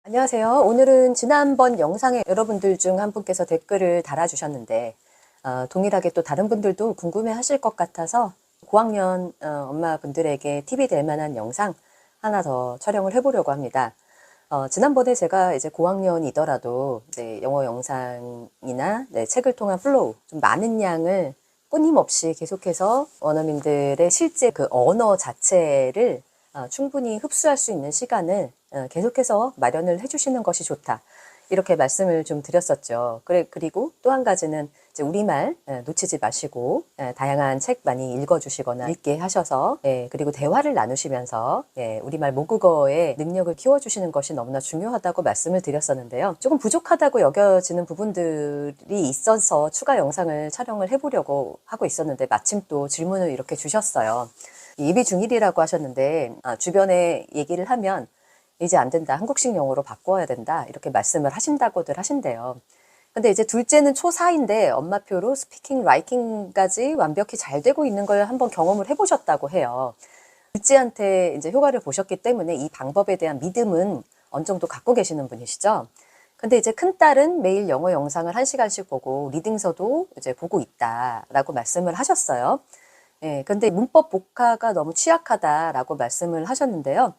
안녕하세요. 오늘은 지난번 영상에 여러분들 중 한 분께서 댓글을 달아주셨는데 동일하게 또 다른 분들도 궁금해 하실 것 같아서 고학년 엄마분들에게 팁이 될 만한 영상 하나 더 촬영을 해보려고 합니다. 지난번에 제가 이제 고학년이더라도 영어 영상이나 책을 통한 플로우, 좀 많은 양을 끊임없이 계속해서 원어민들의 실제 그 언어 자체를 충분히 흡수할 수 있는 시간을 계속해서 마련을 해주시는 것이 좋다. 이렇게 말씀을 좀 드렸었죠. 그리고 또 한 가지는 이제 우리말 놓치지 마시고 다양한 책 많이 읽어주시거나 읽게 하셔서 그리고 대화를 나누시면서 우리말 모국어의 능력을 키워주시는 것이 너무나 중요하다고 말씀을 드렸었는데요. 조금 부족하다고 여겨지는 부분들이 있어서 추가 영상을 촬영을 해보려고 하고 있었는데 마침 또 질문을 이렇게 주셨어요. 예비 중1이라고 하셨는데 주변에 얘기를 하면 이제 안 된다. 한국식 영어로 바꿔야 된다. 이렇게 말씀을 하신다고들 하신대요. 근데 이제 둘째는 초4인데 엄마표로 스피킹, 라이팅까지 완벽히 잘 되고 있는 걸 한번 경험을 해보셨다고 해요. 둘째한테 이제 효과를 보셨기 때문에 이 방법에 대한 믿음은 어느 정도 갖고 계시는 분이시죠. 근데 이제 큰딸은 매일 영어 영상을 1시간씩 보고 리딩서도 이제 보고 있다라고 말씀을 하셨어요. 근데 문법 복화가 너무 취약하다라고 말씀을 하셨는데요.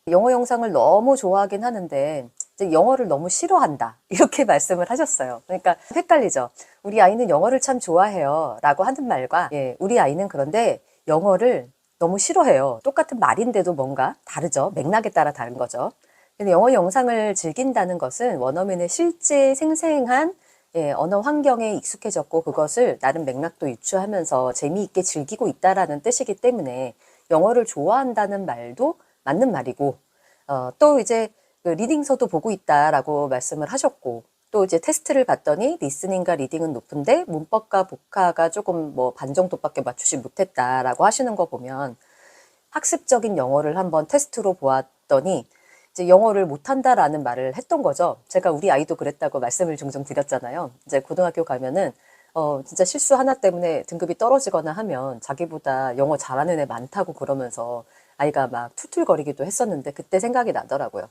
영어 영상을 너무 좋아하긴 하는데 이제 영어를 너무 싫어한다 이렇게 말씀을 하셨어요. 그러니까 헷갈리죠. 우리 아이는 영어를 참 좋아해요 라고 하는 말과 우리 아이는 그런데 영어를 너무 싫어해요. 똑같은 말인데도 뭔가 다르죠. 맥락에 따라 다른 거죠. 근데 영어 영상을 즐긴다는 것은 원어민의 실제 생생한 언어 환경에 익숙해졌고 그것을 나름 맥락도 유추하면서 재미있게 즐기고 있다라는 뜻이기 때문에 영어를 좋아한다는 말도 맞는 말이고 또 이제 그 리딩서도 보고 있다라고 말씀을 하셨고 또 이제 테스트를 봤더니 리스닝과 리딩은 높은데 문법과 복화가 조금 뭐 반 정도밖에 맞추지 못했다라고 하시는 거 보면 학습적인 영어를 한번 테스트로 보았더니 이제 영어를 못한다라는 말을 했던 거죠. 제가 우리 아이도 그랬다고 말씀을 종종 드렸잖아요. 이제 고등학교 가면은 진짜 실수 하나 때문에 등급이 떨어지거나 하면 자기보다 영어 잘하는 애 많다고 그러면서 아이가 막 툴툴거리기도 했었는데 그때 생각이 나더라고요.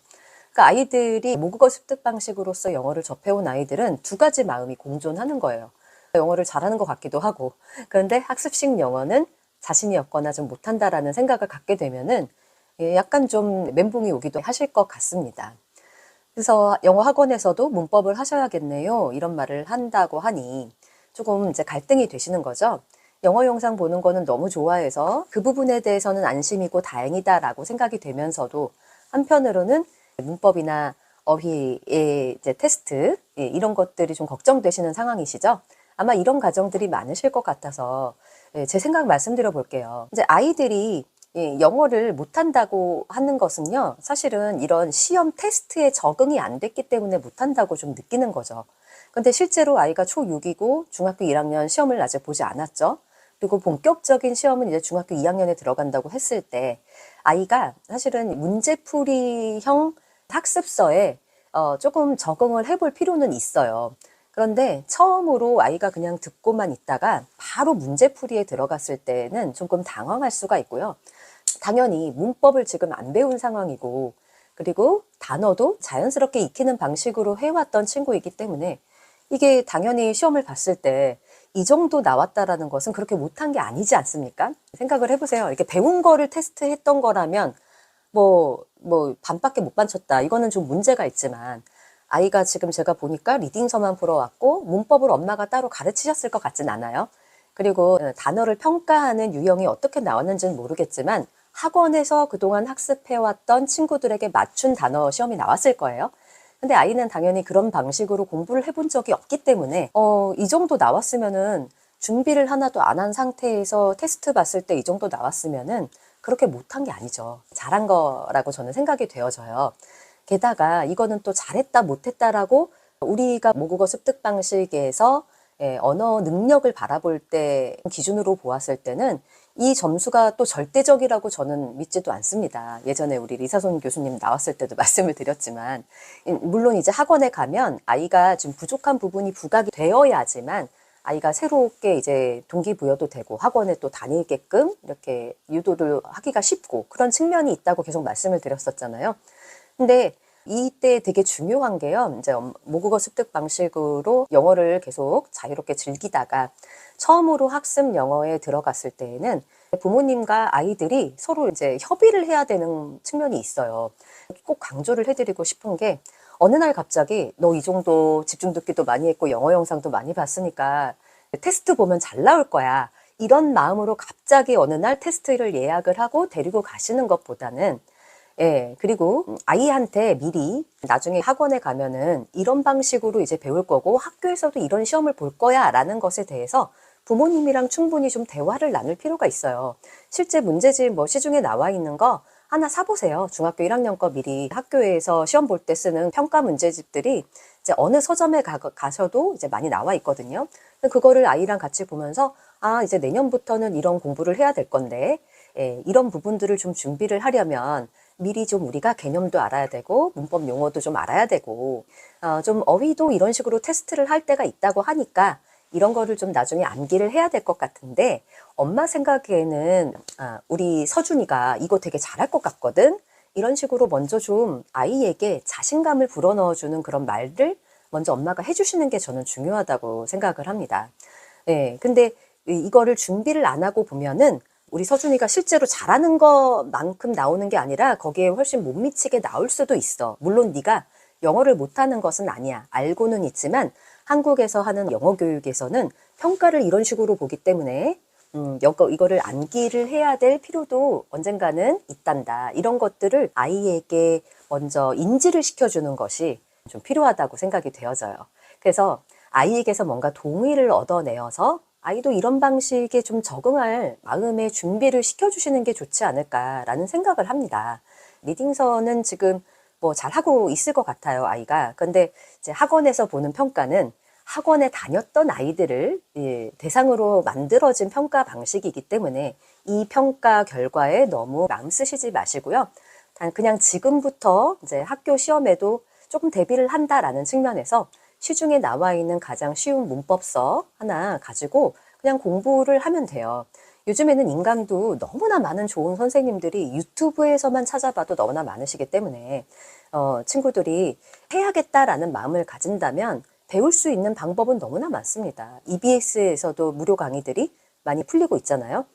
그러니까 아이들이 모국어 습득 방식으로서 영어를 접해온 아이들은 두 가지 마음이 공존하는 거예요. 영어를 잘하는 것 같기도 하고 그런데 학습식 영어는 자신이 없거나 좀 못한다라는 생각을 갖게 되면은 약간 좀 멘붕이 오기도 하실 것 같습니다. 그래서 영어 학원에서도 문법을 하셔야겠네요. 이런 말을 한다고 하니 조금 이제 갈등이 되시는 거죠. 영어 영상 보는 거는 너무 좋아해서 그 부분에 대해서는 안심이고 다행이다라고 생각이 되면서도 한편으로는 문법이나 어휘의 이제 테스트 이런 것들이 좀 걱정되시는 상황이시죠. 아마 이런 가정들이 많으실 것 같아서 제 생각 말씀드려 볼게요. 이제 아이들이 영어를 못한다고 하는 것은요, 사실은 이런 시험 테스트에 적응이 안 됐기 때문에 못한다고 좀 느끼는 거죠. 근데 실제로 아이가 초6이고 중학교 1학년 시험을 아직 보지 않았죠. 그리고 본격적인 시험은 이제 중학교 2학년에 들어간다고 했을 때 아이가 사실은 문제풀이형 학습서에 조금 적응을 해볼 필요는 있어요. 그런데 처음으로 아이가 그냥 듣고만 있다가 바로 문제풀이에 들어갔을 때는 조금 당황할 수가 있고요. 당연히 문법을 지금 안 배운 상황이고 그리고 단어도 자연스럽게 익히는 방식으로 해왔던 친구이기 때문에 이게 당연히 시험을 봤을 때 이 정도 나왔다라는 것은 그렇게 못한 게 아니지 않습니까? 생각을 해보세요. 이렇게 배운 거를 테스트했던 거라면 뭐 반밖에 못 맞췄다. 이거는 좀 문제가 있지만 아이가 지금 제가 보니까 리딩서만 풀어왔고 문법을 엄마가 따로 가르치셨을 것 같진 않아요. 그리고 단어를 평가하는 유형이 어떻게 나왔는지는 모르겠지만 학원에서 그동안 학습해왔던 친구들에게 맞춘 단어 시험이 나왔을 거예요. 근데 아이는 당연히 그런 방식으로 공부를 해본 적이 없기 때문에 이 정도 나왔으면은 준비를 하나도 안 한 상태에서 테스트 봤을 때 이 정도 나왔으면은 그렇게 못한 게 아니죠. 잘한 거라고 저는 생각이 되어져요. 게다가 이거는 또 잘했다 못했다라고 우리가 모국어 습득 방식에서 언어 능력을 바라볼 때 기준으로 보았을 때는 이 점수가 또 절대적이라고 저는 믿지도 않습니다. 예전에 우리 리사손 교수님 나왔을 때도 말씀을 드렸지만 물론 이제 학원에 가면 아이가 좀 부족한 부분이 부각이 되어야지만 아이가 새롭게 이제 동기부여도 되고 학원에 또 다니게끔 이렇게 유도를 하기가 쉽고 그런 측면이 있다고 계속 말씀을 드렸었잖아요. 근데 이때 되게 중요한 게요. 이제 모국어 습득 방식으로 영어를 계속 자유롭게 즐기다가 처음으로 학습 영어에 들어갔을 때에는 부모님과 아이들이 서로 이제 협의를 해야 되는 측면이 있어요. 꼭 강조를 해드리고 싶은 게 어느 날 갑자기 너 이 정도 집중 듣기도 많이 했고 영어 영상도 많이 봤으니까 테스트 보면 잘 나올 거야. 이런 마음으로 갑자기 어느 날 테스트를 예약을 하고 데리고 가시는 것보다는 예, 그리고 아이한테 미리 나중에 학원에 가면은 이런 방식으로 이제 배울 거고 학교에서도 이런 시험을 볼 거야 라는 것에 대해서 부모님이랑 충분히 좀 대화를 나눌 필요가 있어요. 실제 문제집 뭐 시중에 나와 있는 거 하나 사보세요. 중학교 1학년 거 미리 학교에서 시험 볼 때 쓰는 평가 문제집들이 이제 어느 서점에 가셔도 이제 많이 나와 있거든요. 그거를 아이랑 같이 보면서 아, 이제 내년부터는 이런 공부를 해야 될 건데 예, 이런 부분들을 좀 준비를 하려면 미리 좀 우리가 개념도 알아야 되고 문법 용어도 좀 알아야 되고 좀 어휘도 이런 식으로 테스트를 할 때가 있다고 하니까 이런 거를 좀 나중에 암기를 해야 될 것 같은데 엄마 생각에는 우리 서준이가 이거 되게 잘할 것 같거든. 이런 식으로 먼저 좀 아이에게 자신감을 불어넣어주는 그런 말들 먼저 엄마가 해주시는 게 저는 중요하다고 생각을 합니다. 네, 근데 이거를 준비를 안 하고 보면은 우리 서준이가 실제로 잘하는 것만큼 나오는 게 아니라 거기에 훨씬 못 미치게 나올 수도 있어. 물론 네가 영어를 못하는 것은 아니야. 알고는 있지만 한국에서 하는 영어 교육에서는 평가를 이런 식으로 보기 때문에 이거를 암기를 해야 될 필요도 언젠가는 있단다. 이런 것들을 아이에게 먼저 인지를 시켜주는 것이 좀 필요하다고 생각이 되어져요. 그래서 아이에게서 뭔가 동의를 얻어내어서 아이도 이런 방식에 좀 적응할 마음의 준비를 시켜주시는 게 좋지 않을까라는 생각을 합니다. 리딩서는 지금 뭐 잘하고 있을 것 같아요, 아이가. 근데 이제 학원에서 보는 평가는 학원에 다녔던 아이들을 대상으로 만들어진 평가 방식이기 때문에 이 평가 결과에 너무 마음 쓰시지 마시고요. 그냥 지금부터 이제 학교 시험에도 조금 대비를 한다라는 측면에서 시중에 나와 있는 가장 쉬운 문법서 하나 가지고 그냥 공부를 하면 돼요. 요즘에는 인강도 너무나 많은 좋은 선생님들이 유튜브에서만 찾아봐도 너무나 많으시기 때문에 친구들이 해야겠다라는 마음을 가진다면 배울 수 있는 방법은 너무나 많습니다. EBS에서도 무료 강의들이 많이 풀리고 있잖아요.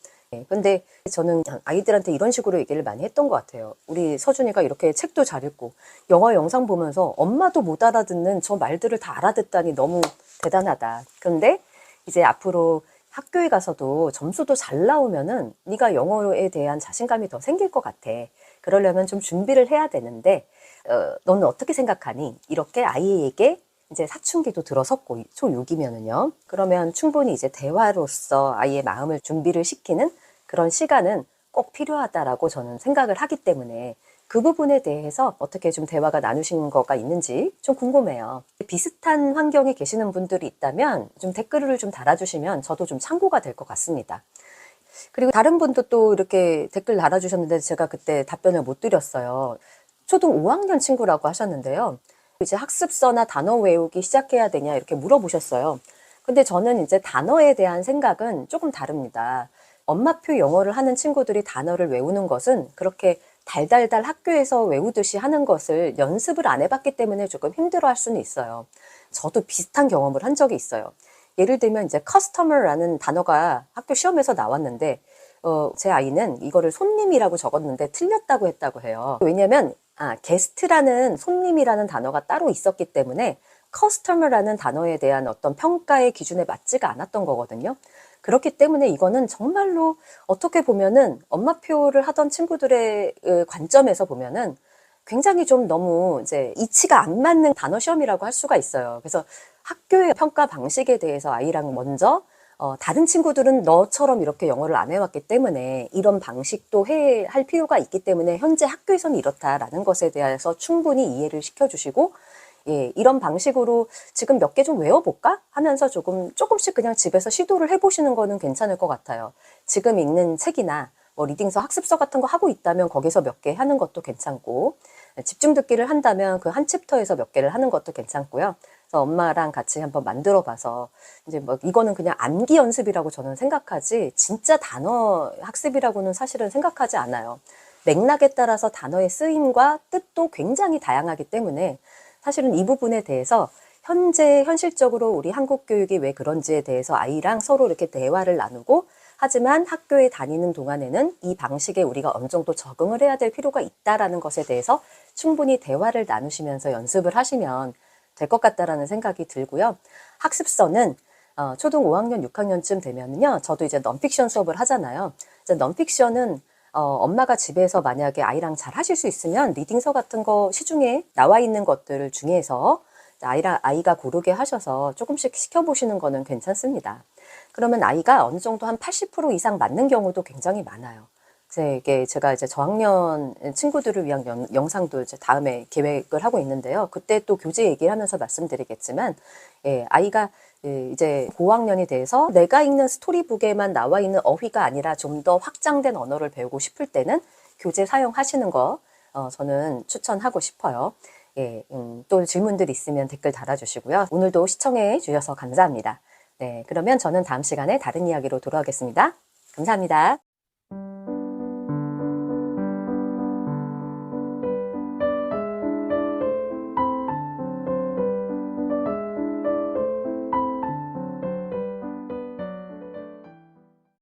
근데 저는 아이들한테 이런 식으로 얘기를 많이 했던 것 같아요. 우리 서준이가 이렇게 책도 잘 읽고 영어 영상 보면서 엄마도 못 알아듣는 저 말들을 다 알아듣다니 너무 대단하다. 그런데 이제 앞으로 학교에 가서도 점수도 잘 나오면은 네가 영어에 대한 자신감이 더 생길 것 같아. 그러려면 좀 준비를 해야 되는데 너는 어떻게 생각하니? 이렇게 아이에게 이제 사춘기도 들어섰고 초 6이면은요. 그러면 충분히 이제 대화로서 아이의 마음을 준비를 시키는 그런 시간은 꼭 필요하다라고 저는 생각을 하기 때문에 그 부분에 대해서 어떻게 좀 대화가 나누신 거가 있는지 좀 궁금해요. 비슷한 환경에 계시는 분들이 있다면 좀 댓글을 좀 달아주시면 저도 좀 참고가 될 것 같습니다. 그리고 다른 분도 또 이렇게 댓글 달아주셨는데 제가 그때 답변을 못 드렸어요. 초등 5학년 친구라고 하셨는데요. 이제 학습서나 단어 외우기 시작해야 되냐 이렇게 물어보셨어요. 근데 저는 이제 단어에 대한 생각은 조금 다릅니다. 엄마표 영어를 하는 친구들이 단어를 외우는 것은 그렇게 달달달 학교에서 외우듯이 하는 것을 연습을 안 해봤기 때문에 조금 힘들어 할 수는 있어요. 저도 비슷한 경험을 한 적이 있어요. 예를 들면 이제 customer라는 단어가 학교 시험에서 나왔는데 제 아이는 이거를 손님이라고 적었는데 틀렸다고 했다고 해요. 왜냐면 게스트라는 손님이라는 단어가 따로 있었기 때문에 customer라는 단어에 대한 어떤 평가의 기준에 맞지가 않았던 거거든요. 그렇기 때문에 이거는 정말로 어떻게 보면은 엄마표를 하던 친구들의 관점에서 보면은 굉장히 좀 너무 이제 이치가 안 맞는 단어 시험이라고 할 수가 있어요. 그래서 학교의 평가 방식에 대해서 아이랑 먼저 다른 친구들은 너처럼 이렇게 영어를 안 해왔기 때문에 이런 방식도 할 필요가 있기 때문에 현재 학교에서는 이렇다라는 것에 대해서 충분히 이해를 시켜주시고 예, 이런 방식으로 지금 몇 개 좀 외워볼까? 하면서 조금씩 그냥 집에서 시도를 해보시는 거는 괜찮을 것 같아요. 지금 읽는 책이나 뭐 리딩서 학습서 같은 거 하고 있다면 거기서 몇 개 하는 것도 괜찮고 집중 듣기를 한다면 그 한 챕터에서 몇 개를 하는 것도 괜찮고요. 그래서 엄마랑 같이 한번 만들어 봐서 이제 뭐 이거는 그냥 암기 연습이라고 저는 생각하지 진짜 단어 학습이라고는 사실은 생각하지 않아요. 맥락에 따라서 단어의 쓰임과 뜻도 굉장히 다양하기 때문에 사실은 이 부분에 대해서 현재 현실적으로 우리 한국 교육이 왜 그런지에 대해서 아이랑 서로 이렇게 대화를 나누고, 하지만 학교에 다니는 동안에는 이 방식에 우리가 어느 정도 적응을 해야 될 필요가 있다라는 것에 대해서 충분히 대화를 나누시면서 연습을 하시면 될 것 같다라는 생각이 들고요. 학습서는 초등 5학년, 6학년쯤 되면은요, 저도 이제 넌픽션 수업을 하잖아요. 이제 넌픽션은 엄마가 집에서 만약에 아이랑 잘 하실 수 있으면 리딩서 같은 거 시중에 나와 있는 것들 중에서 아이가 고르게 하셔서 조금씩 시켜보시는 거는 괜찮습니다. 그러면 아이가 어느 정도 한 80% 이상 맞는 경우도 굉장히 많아요. 이게 제가 이제 저학년 친구들을 위한 영상도 이제 다음에 계획을 하고 있는데요. 그때 또 교재 얘기를 하면서 말씀드리겠지만, 예, 아이가 이제 고학년이 돼서 내가 읽는 스토리북에만 나와 있는 어휘가 아니라 좀 더 확장된 언어를 배우고 싶을 때는 교재 사용하시는 거 저는 추천하고 싶어요. 예, 또 질문들 있으면 댓글 달아주시고요. 오늘도 시청해 주셔서 감사합니다. 네, 그러면 저는 다음 시간에 다른 이야기로 돌아오겠습니다. 감사합니다.